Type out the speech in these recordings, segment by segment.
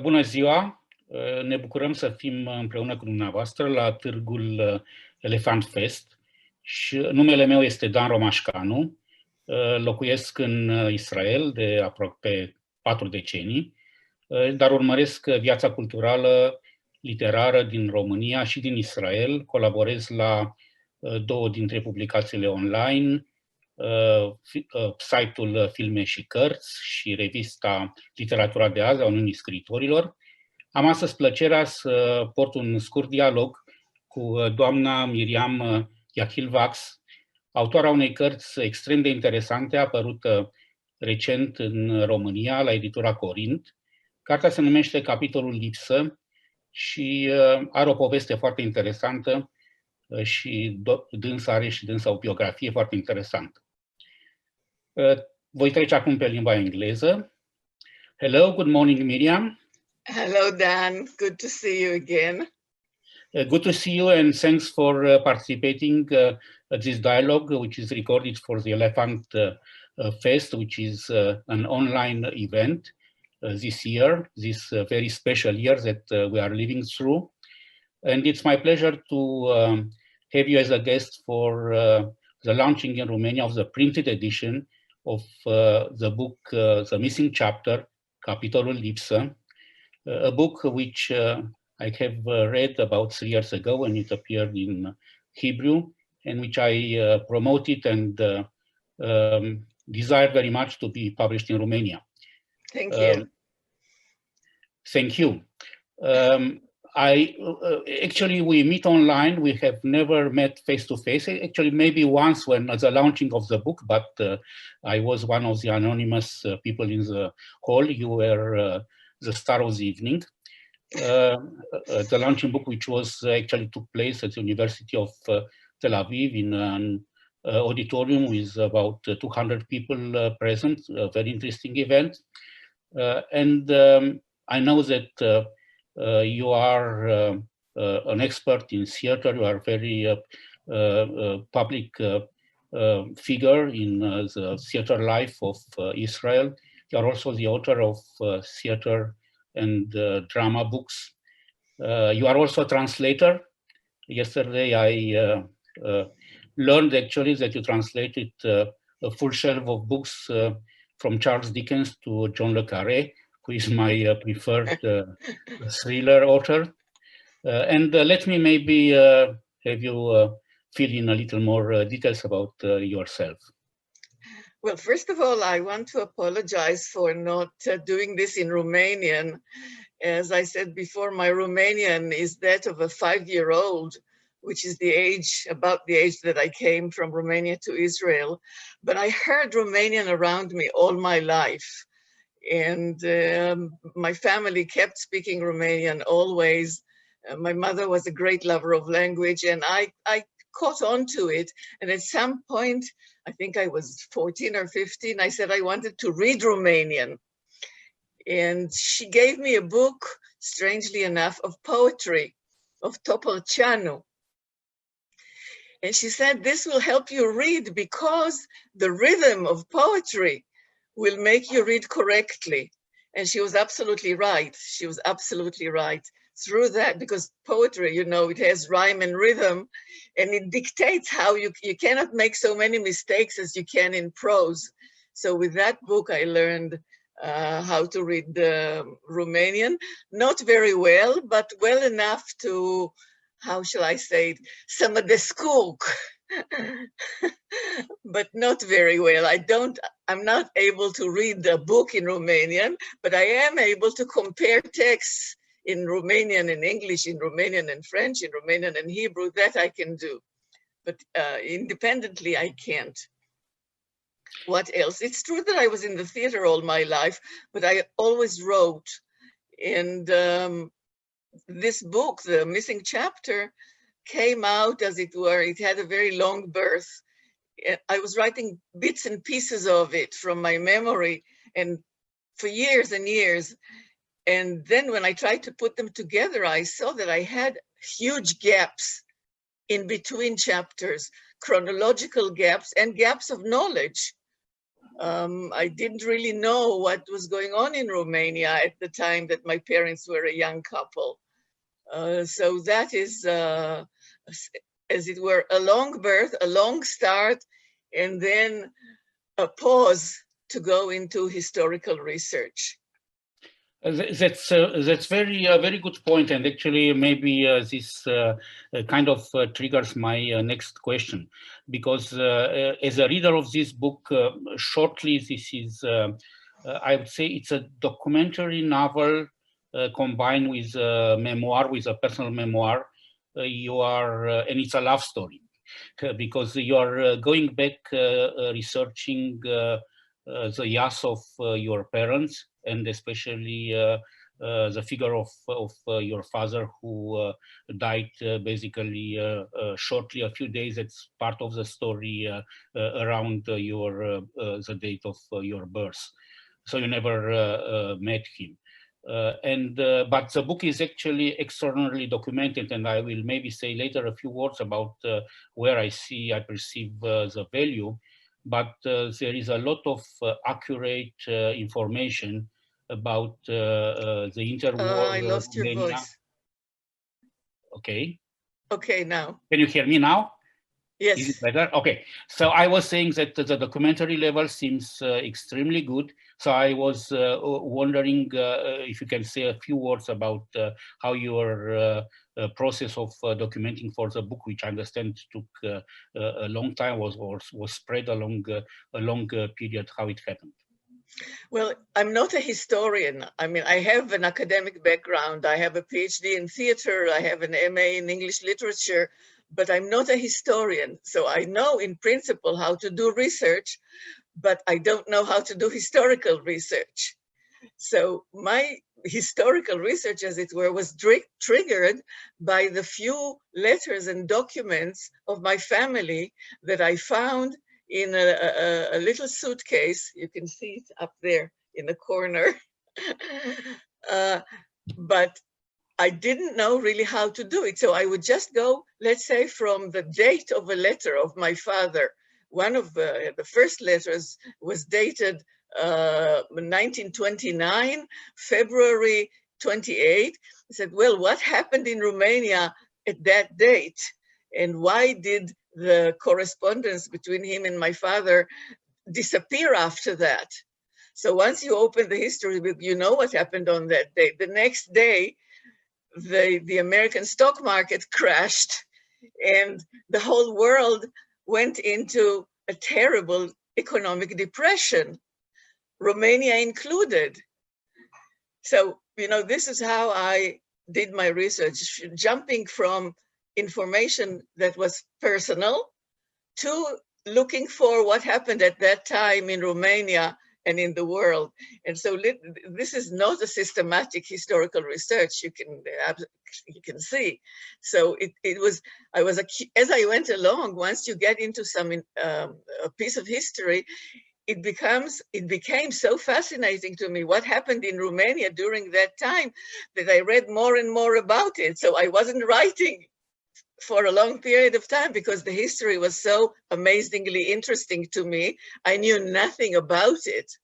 Bună ziua! Ne bucurăm să fim împreună cu dumneavoastră la târgul Elefant Fest și numele meu este Dan Romașcanu. Locuiesc în Israel de aproape 4 decenii, dar urmăresc viața culturală, literară din România și din Israel. Colaborez la 2 dintre publicațiile online, site-ul Filme și Cărți și revista Literatura de azi a Uniunii Scriitorilor. Am astăzi plăcerea să port un scurt dialog cu doamna Miriam Yahil-Wax, autoarea unei cărți extrem de interesante, apărută recent în România, la editura Corint. Cartea se numește Capitolul Lipsă și are o poveste foarte interesantă și dânsa are și dânsa o biografie foarte interesantă. Voi trece acum pe limba engleză. Hello, good morning, Miriam. Hello, Dan. Good to see you again. Good to see you, and thanks for participating at this dialogue, which is recorded for the Elephant Fest, which is an online event this year, this very special year that we are living through. And it's my pleasure to have you as a guest for the launching in Romania of the printed edition of the book, The Missing Chapter, Capitolul Lipsă, a book which I have read about 3 years ago when it appeared in Hebrew, and which I promoted and desired very much to be published in Romania. Thank you. Thank you. Actually, we meet online. We have never met face to face. Actually, maybe once when at the launching of the book, but I was one of the anonymous people in the hall. You were the star of the evening. The launching book, which was actually took place at the University of Tel Aviv in an auditorium with about 200 people present, a very interesting event. And I know that you are an expert in theater. You are a very public figure in the theater life of Israel. You are also the author of theater and drama books. You are also a translator. Yesterday I learned actually that you translated a full shelf of books from Charles Dickens to John le Carré, who is my preferred thriller author. And let me maybe have you fill in a little more details about yourself. Well, first of all, I want to apologize for not doing this in Romanian. As I said before, my Romanian is that of a 5-year-old, which is the age, about the age that I came from Romania to Israel. But I heard Romanian around me all my life. And my family kept speaking Romanian always. My mother was a great lover of language, and I caught on to it. And at some point, I think I was 14 or 15, I said I wanted to read Romanian. And she gave me a book, strangely enough, of poetry, of Romașcanu. And she said, this will help you read because the rhythm of poetry will make you read correctly. And she was absolutely right. She was absolutely right. Through that, because poetry, you know, it has rhyme and rhythm, and it dictates how you cannot make so many mistakes as you can in prose. So with that book, I learned how to read Romanian, not very well, but well enough to, how shall I say it, să mă descurc. But not very well. I'm not able to read a book in Romanian, but I am able to compare texts in Romanian and English, in Romanian and French, in Romanian and Hebrew. That I can do, but independently I can't. What else? It's true that I was in the theater all my life, but I always wrote. And this book, The Missing Chapter, came out, as it were. It had a very long birth. I was writing bits and pieces of it from my memory, and for years and years. And then when I tried to put them together, I saw that I had huge gaps in between chapters, chronological gaps and gaps of knowledge. I didn't really know what was going on in Romania at the time that my parents were a young couple. So that is, as it were, a long birth, a long start, and then a pause to go into historical research. That's very good point, and actually maybe this kind of triggers my next question, because as a reader of this book, shortly, this is I would say it's a documentary novel combined with a memoir, with a personal memoir. And it's a love story, because you are going back researching the years of your parents, and especially the figure of your father, who died basically shortly, a few days. It's part of the story around the date of your birth. So you never met him. But the book is actually extraordinarily documented, and I will maybe say later a few words about where I perceive the value. But there is a lot of accurate information about the interwar. I lost your voice. Okay. Okay, now. Can you hear me now? Yes. Is it better? Okay. So I was saying that the documentary level seems extremely good. So I was wondering if you can say a few words about how your process of documenting for the book, which I understand took a long time, was spread along a long period, how it happened. Well, I'm not a historian. I mean, I have an academic background. I have a PhD in theater. I have an MA in English literature, but I'm not a historian. So I know in principle how to do research, but I don't know how to do historical research. So my historical research, as it were, was triggered by the few letters and documents of my family that I found in a little suitcase. You can see it up there in the corner. But I didn't know really how to do it. So I would just go, let's say, from the date of a letter of my father. One of the first letters was dated 1929, February 28. I said, well, what happened in Romania at that date? And why did the correspondence between him and my father disappear after that? So once you open the history book, you know what happened on that day. The next day, the American stock market crashed and the whole world went into a terrible economic depression, Romania included. So, you know, this is how I did my research, jumping from information that was personal to looking for what happened at that time in Romania and in the world. And so this is not a systematic historical research, you can see. So as I went along, once you get into a piece of history, it became so fascinating to me what happened in Romania during that time that I read more and more about it. So I wasn't writing for a long period of time because the history was so amazingly interesting to me. I knew nothing about it.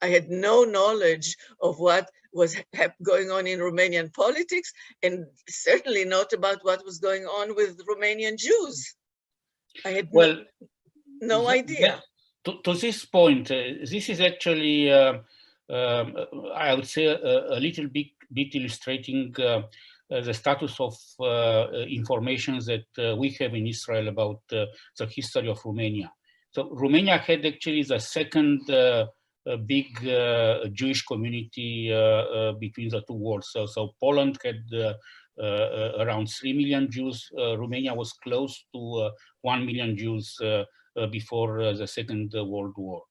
I had no knowledge of what was going on in Romanian politics, and certainly not about what was going on with Romanian Jews. I had no idea. To this point, this is actually, I would say, a little bit illustrating the status of information that we have in Israel about the history of Romania. So Romania had actually the second big Jewish community between the two wars. So Poland had around 3 million Jews. Romania was close to 1 million Jews before the Second World War.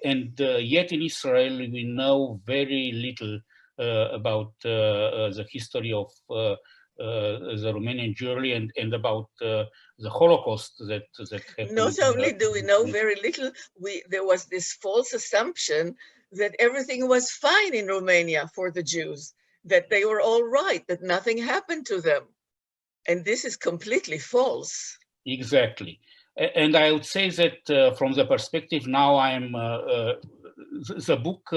And yet in Israel, we know very little about the history of the Romanian Jewry and about the Holocaust that happened. Not only do we know very little, there was this false assumption that everything was fine in Romania for the Jews, that they were all right, that nothing happened to them. And this is completely false. Exactly. And I would say that from the perspective now, the book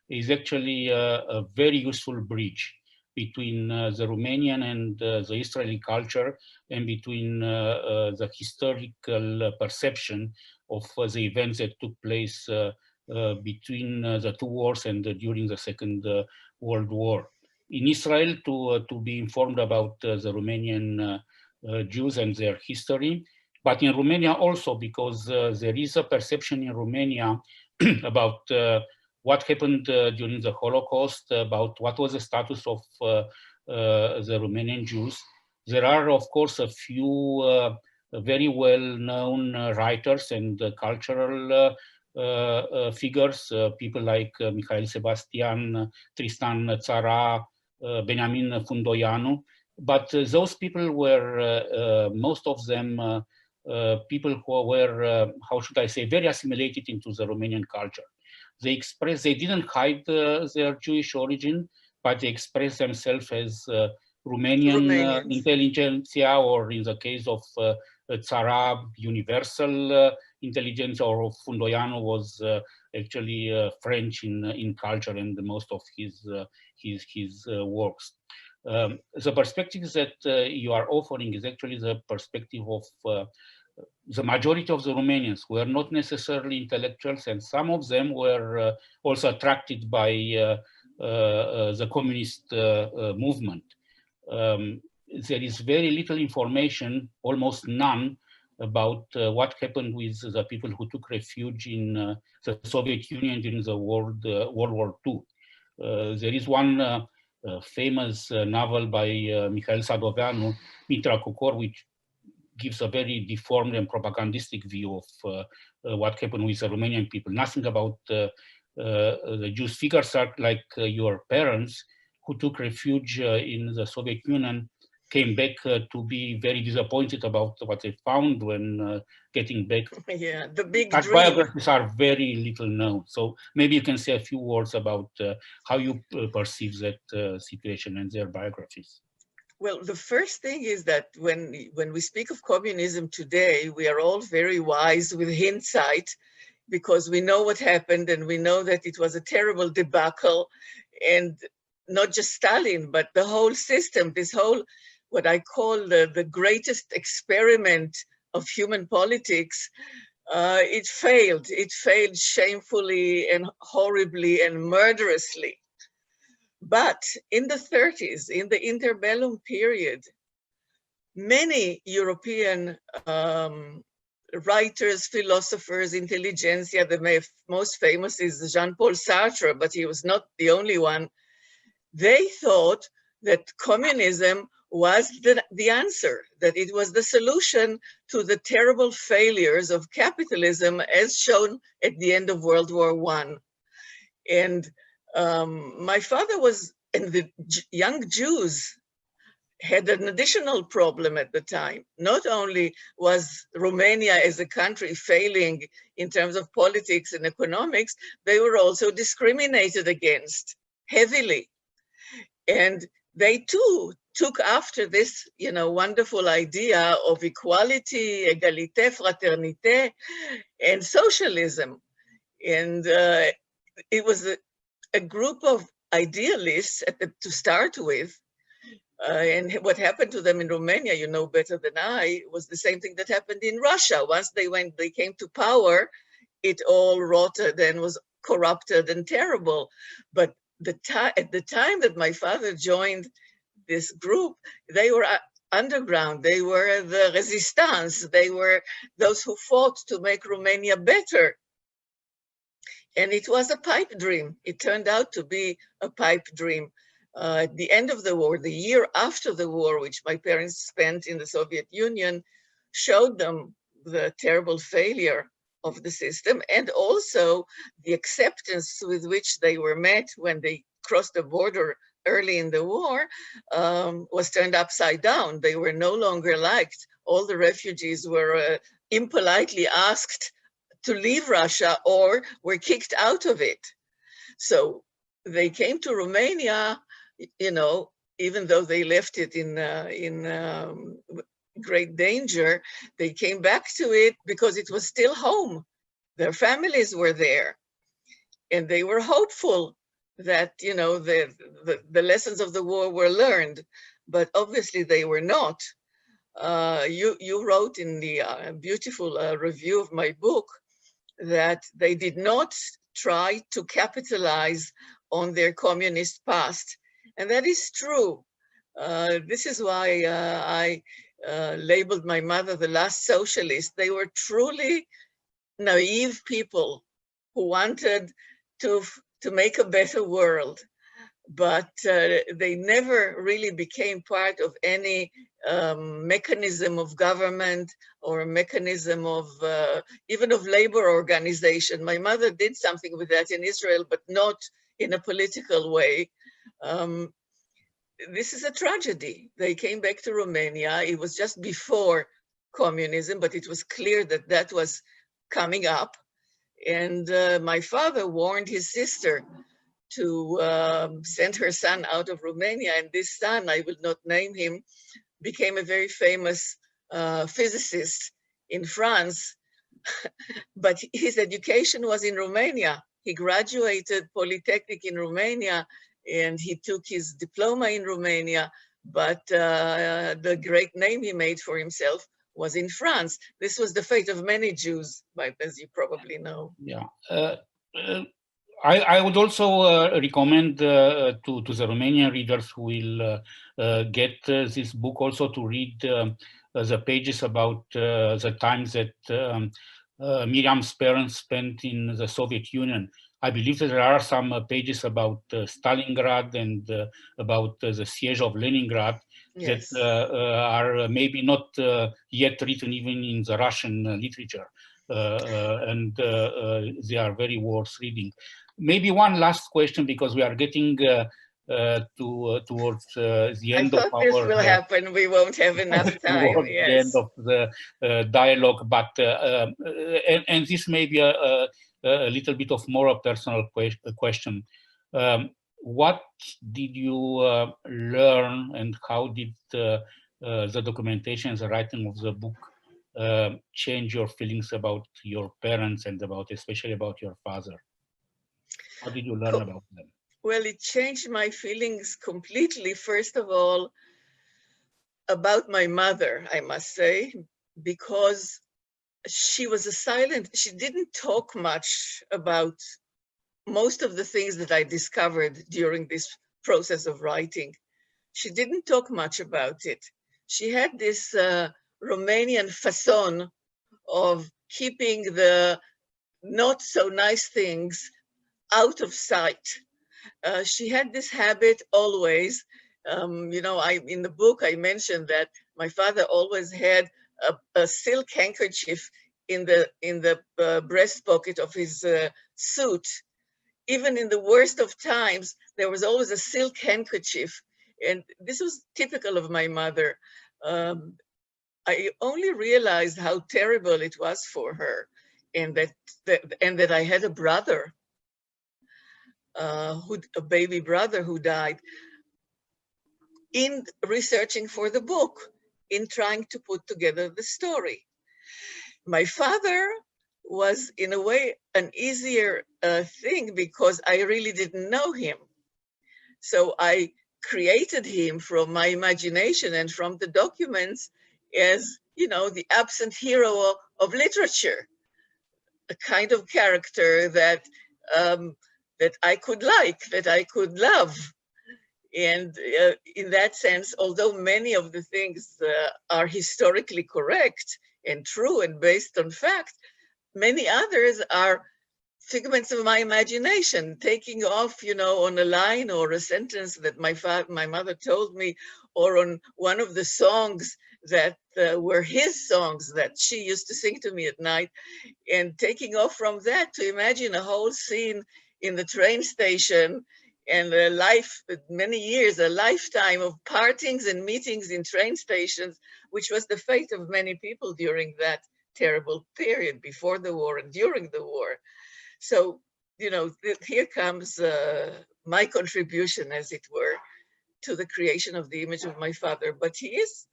is actually a very useful bridge between the Romanian and the Israeli culture, and between the historical perception of the events that took place between the two wars and during the Second World War. In Israel, to be informed about the Romanian Jews and their history, but in Romania also, because there is a perception in Romania about what happened during the Holocaust, about what was the status of the Romanian Jews. There are, of course, a few very well-known writers and cultural figures, people like Mihail Sebastian, Tristan Tzara, Benjamin Fundoianu. But those people were, most of them, people who were, how should I say, very assimilated into the Romanian culture. They didn't hide their Jewish origin, but they expressed themselves as Romanian intelligentsia, or in the case of Tzara, universal intelligentsia, or Fundoianu was actually French in culture and most of his works. The perspective that you are offering is actually the perspective of the majority of the Romanians, who were not necessarily intellectuals, and some of them were also attracted by the communist movement. There is very little information, almost none, about what happened with the people who took refuge in the Soviet Union during the World War II. There is one famous novel by Mihail Sadoveanu, Mitra Cocor, which gives a very deformed and propagandistic view of what happened with the Romanian people. Nothing about the Jews. Figures are like your parents, who took refuge in the Soviet Union, came back to be very disappointed about what they found when getting back. Yeah, the big Such dream. biographies are very little known. So maybe you can say a few words about how you perceive that situation and their biographies. Well, the first thing is that when we speak of communism today, we are all very wise with hindsight, because we know what happened and we know that it was a terrible debacle, and not just Stalin, but the whole system, this whole, what I call the greatest experiment of human politics, it failed. It failed shamefully and horribly and murderously. But in the 30s, in the interbellum period, many European writers, philosophers, intelligentsia, the most famous is Jean-Paul Sartre, but he was not the only one. They thought that communism was the answer, that it was the solution to the terrible failures of capitalism as shown at the end of World War I. And my father was, and the young Jews had an additional problem at the time. Not only was Romania as a country failing in terms of politics and economics, they were also discriminated against heavily. And they too took after this, wonderful idea of equality, égalité, fraternité, and socialism. And it was a group of idealists to start with. And what happened to them in Romania, you know better than I, was the same thing that happened in Russia. Once they came to power, it all rotted and was corrupted and terrible. But at the time that my father joined this group, they were underground. They were the resistance. They were those who fought to make Romania better. And it was a pipe dream. It turned out to be a pipe dream. At the end of the war, the year after the war, which my parents spent in the Soviet Union, showed them the terrible failure of the system, and also the acceptance with which they were met when they crossed the border early in the war was turned upside down. They were no longer liked. All the refugees were impolitely asked to leave Russia or were kicked out of it. So they came to Romania, even though they left it great danger, they came back to it because it was still home. Their families were there, and they were hopeful that, you know, the lessons of the war were learned, but obviously they were not. You wrote in the beautiful review of my book that they did not try to capitalize on their communist past. And that is true. This is why I labeled my mother the last socialist. They were truly naive people who wanted to make a better world, but they never really became part of any mechanism of government or a mechanism of even of labor organization. My mother did something with that in Israel, but not in a political way. This is a tragedy. They came back to Romania. It was just before communism, but it was clear that that was coming up. And my father warned his sister to send her son out of Romania. And this son, I will not name him, became a very famous physicist in France. But his education was in Romania. He graduated Polytechnic in Romania, and he took his diploma in Romania. But the great name he made for himself was in France. This was the fate of many Jews, as you probably know. Yeah. I would also recommend to the Romanian readers who will get this book also to read the pages about the times that Miriam's parents spent in the Soviet Union. I believe that there are some pages about Stalingrad and about the siege of Leningrad. Yes. That are maybe not yet written even in the Russian literature, and they are very worth reading. Maybe one last question, because we are getting towards the end of our... I thought this will happen. We won't have enough time. Yes. The end of the dialogue, but and this may be a little bit of more a personal question. What did you learn, and how did the documentation and the writing of the book change your feelings about your parents and especially about your father? How did you learn about them? Well, it changed my feelings completely. First of all, about my mother, I must say, because she was she didn't talk much about most of the things that I discovered during this process of writing. She didn't talk much about it. She had this Romanian façon of keeping the not so nice things out of sight. She had this habit always, you know, in the book I mentioned that my father always had a silk handkerchief in the breast pocket of his suit. Even in the worst of times, there was always a silk handkerchief. And this was typical of my mother. I only realized how terrible it was for her, and that I had a brother, a baby brother who died, in researching for the book, in trying to put together the story. My father was, in a way, an easier thing because I really didn't know him. So I created him from my imagination and from the documents as, you know, the absent hero of literature, a kind of character that I could like, that I could love. And in that sense, although many of the things are historically correct and true and based on fact, many others are figments of my imagination, taking off, you know, on a line or a sentence that my mother told me, or on one of the songs that were his songs that she used to sing to me at night, and taking off from that to imagine a whole scene in the train station, and a lifetime of partings and meetings in train stations, which was the fate of many people during that terrible period before the war and during the war. So, you know, here comes my contribution, as it were, to the creation of the image of my father. But he is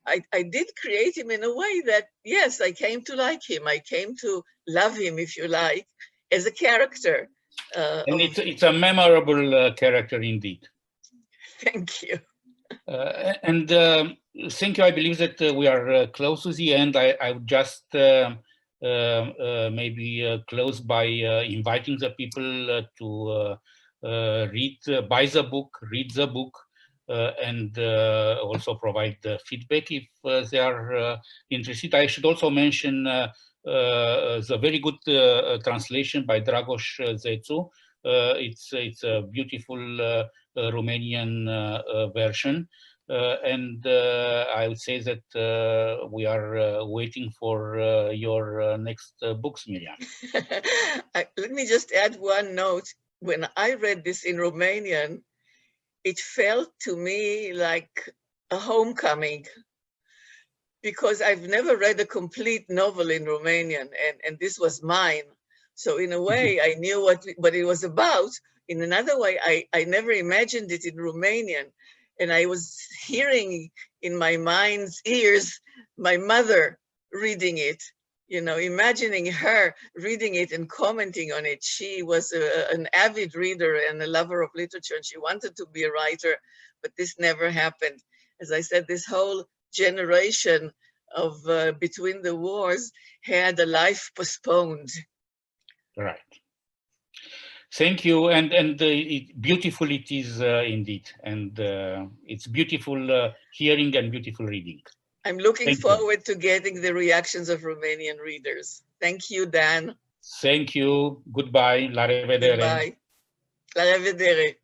I did create him in a way that, yes, I came to like him. I came to love him, if you like, as a character. And it's a memorable character indeed. Thank you. And thank you. I believe that we are close to the end. I would just maybe close by inviting the people to buy the book, read the book, and also provide feedback if they are interested. I should also mention the very good translation by Dragoș Zețu. It's a beautiful Romanian version. And I would say that we are waiting for your next books, Miriam. Let me just add one note. When I read this in Romanian, it felt to me like a homecoming, because I've never read a complete novel in Romanian, and this was mine. So in a way, I knew what it was about. In another way, I never imagined it in Romanian. And I was hearing in my mind's ears my mother reading it, you know, imagining her reading it and commenting on it. She was an avid reader and a lover of literature, and she wanted to be a writer, but this never happened. As I said, this whole generation of between the wars had a life postponed. Right. Thank you, and beautiful it is indeed, and it's beautiful hearing and beautiful reading. I'm looking forward to getting the reactions of Romanian readers. Thank you, Dan. Thank you. Goodbye. La revedere. Goodbye. La revedere.